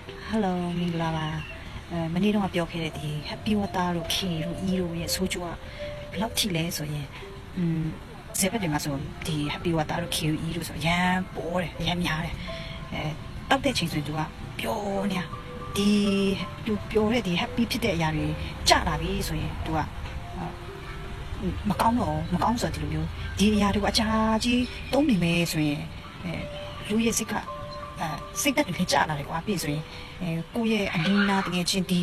Hello မင်္ဂလာပါမနေ့တော့ပြောခဲ့တဲ့ဒီ Happy Water တို့ K တို့ E တို့ရဲ့ဆိုးကျိုးကဘယ်လောက်ထိလဲဆိုရင်ဇေဘက်တွေမှာဆိုဒီ Happy Water တို့ K တို့ E တို့ဆိုရမ်းပေါ်တယ်ရမ်းများတယ်တောက်တဲ့ချိန်ဆိုရင်သူကပျော်နေတာဒီသူပျော်တဲ့ဒီ Happy ဖြစ်တဲ့အရာတွေကြာလာပြီဆိုရင်သူကမကောင်းဆိုဒီလိုမျိုးဒီအရာတွေကိုအကြာကြီးတုံးနေမယ်ဆိုရင်လူရဲ့စိတ်ကစိတ်သက်တွေကြာလာတယ်ကွာပြီးဆိုရင်ကိုယ့်ရဲ့အနည်းနာတကယ်ချင်းဒီ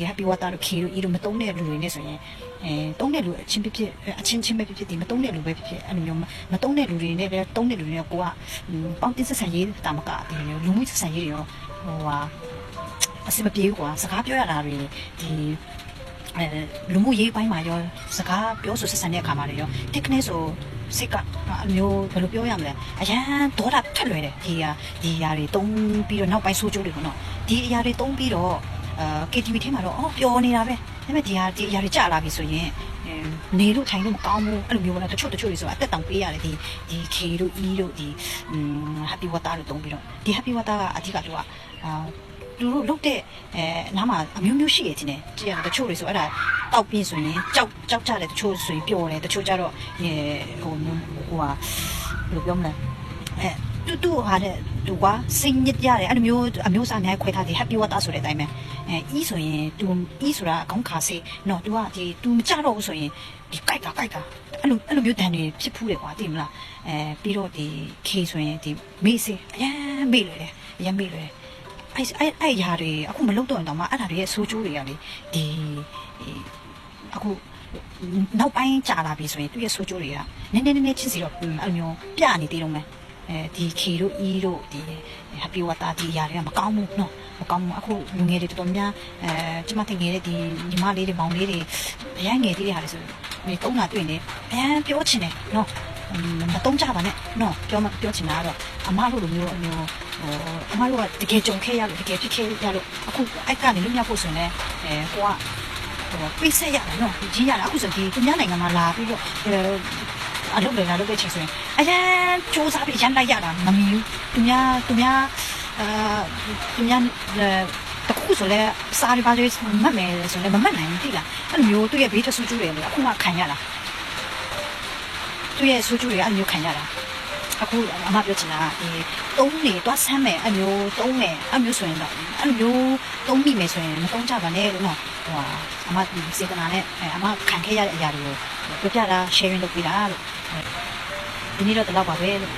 Happy Water တို့ K တို့ E တို့မတုံးတဲ့လူတွေနဲ့ဆိုရင်တုံးတဲ့လူအချင်းဖြစ်ဖြစ်အချင်းပဲဖြစ်ဖြစ်ဒီမတုံးတဲ့လူပဲဖြစ်ဖြစ်အဲ့လိုမျိုးမတုံးတဲ့လူတွေနဲ့ပဲတုံးတဲ့လူတွေနဲ့ကိုကပေါင်းတင်ဆက်ဆံရေးတာမကဒီလိုမျိုးလူမှုဆက်ဆံရေးတွေရောဟိုဟာအစစ်မပြေဘူးကွာစကားပြောရတာတွေဒီလူမှုရေးပိုင်းမှာရောစကားပြောဆိုဆက်ဆံတဲ့အခါမှာရော technique ဆိုစိတ်ကအမျိုးဘယ်လိုပြောရမလဲအရန်ဒေါသထက်လွယ်တယ်ဒီအရာတွေတုံးပြီးတော့နောက်ပိုင်းဆိုးကျိုးတွေပေါ့နော်ဒီအရာတွေတုံးပြီးတော့KTV ထဲမှာတော့အော်ပျော်နေတာပဲဒါပေမဲ့ဒီအရာတွေကြာလာပြီဆိုရင်နေလို့ထိုင်လို့မကောင်းဘူးအဲ့လိုမျိုးပေါ့နော်တချို့တွေဆိုတာအသက်တောင်ပေးရတယ်ဒီ K တို့ E တို့ဒီHappy Water တို့တုံးပြီးတော့ဒီ Happy Water ကအဓိကသူကသူတို့လုတ်တဲ့နားမှာအမျိုးမျိုးရှိရတဲ့တင်ကြည့်ရတချို့တွေဆိုအဲ့ဒါတောက်ပြင်းဆိုရင်ကြောက်ကြတယ်တချို့ဆိုရင်ပျော်တယ်တချို့ကြတော့ဟိုဟာဘယ်လိုပြောမလဲတူဟာတဲ့သူကစိတ်ညစ်ရတယ်အဲ့လိုမျိုးအမျိုးအစားအများခွဲထားတယ် Happy Water ဆိုတဲ့အတိုင်းပဲE ဆိုရင်သူ E ဆိုတာအကောင်းခါစေနော်သူကဒီ तू မကြတော့ဘူးဆိုရင်ဒီကြိုက်တာအဲ့လိုမျိုးတန်တွေဖြစ်ဖူးတယ်ကွာသိမလားပြီးတော့ဒီ K ဆိုရင်ဒီမေးစေအရန်မေးလွယ်တယ်အရန်မေးလွယ်တယ်အဲ့ຢာတွေအခုမလုပ်တော့ရင်တော့မှအဲ့ဒါတွေရဲ့ဆိုးကျိုးတွေကလေဒီအခုနောက်ပိုင်းကြာလာပြီဆိုရင်သူ့ရဲ့ဆိုးကျိုးတွေကနည်းနည်းချင်းစီတော့အဲ့လိုမျိုးပြနေသေးတော့မယ်ဒီ K တို့ E တို့ဒီ Happy Water ဒီຢာတွေကမကောင်းဘူးနော်မကောင်းဘူးအခုလူငယ်တွေတော်တော်များကျမတင်ငယ်တဲ့ဒီညီမလေးတွေမောင်လေးတွေအရန်ငယ်သေးတဲ့ဟာတွေဆိုဒီတုံးတာတွေ့နေအရန်ပြောချင်တယ်နော်မတုံးကြပါနဲ့နော်ပြောချင်တာကတော့အမတို့လိုမျိုးအမတို့ကတကယ်ကြုံခဲ့ရလို့တကယ်ဖြစ်ခဲ့ရလို့အခုအဲ့ကနေလွတ်မြောက်ဖို့ဆိုရင်ကိုကပြည့်စက်ရတယ်နော်ကြီးရတာအခုဆိုဒီသူများနိုင်ငံမှာလာပြီးတော့အလုပ်တွေလာလုပ်တဲ့ချိန်ဆိုရင်အရန်စူးစမ်းပြီးရန်လိုက်ရတာမမီဘူးသူများတခုဆိုလဲစားရပါလေမတ်မယ်ဆိုလဲမမတ်နိုင်ဘူးတိလားအဲ့လိုမျိုးသူ့ရဲ့ဘေးတဆူကျူးတယ်လေအခုမှခံရတာသူ့ရဲ့ဆူကျူးတွေအဲ့လိုမျိုးခံရတာအခုအမပြောချင်တာဒီတုံးနေတော့ဆမ်းမယ်အမျိုးတုံးမယ်အမျိုးဆိုရင်တော့အဲ့လိုမျိုးတုံးမိမယ်ဆိုရင်မတုံးကြပါနဲ့လို့နော်ဟိုအမစေတနာနဲ့အမခံခဲ့ရတဲ့အရာတွေကိုပြောပြတာ sharing လုပ်ပေးတာလို့ဒီနေ့တော့ဒီလောက်ပါပဲလို့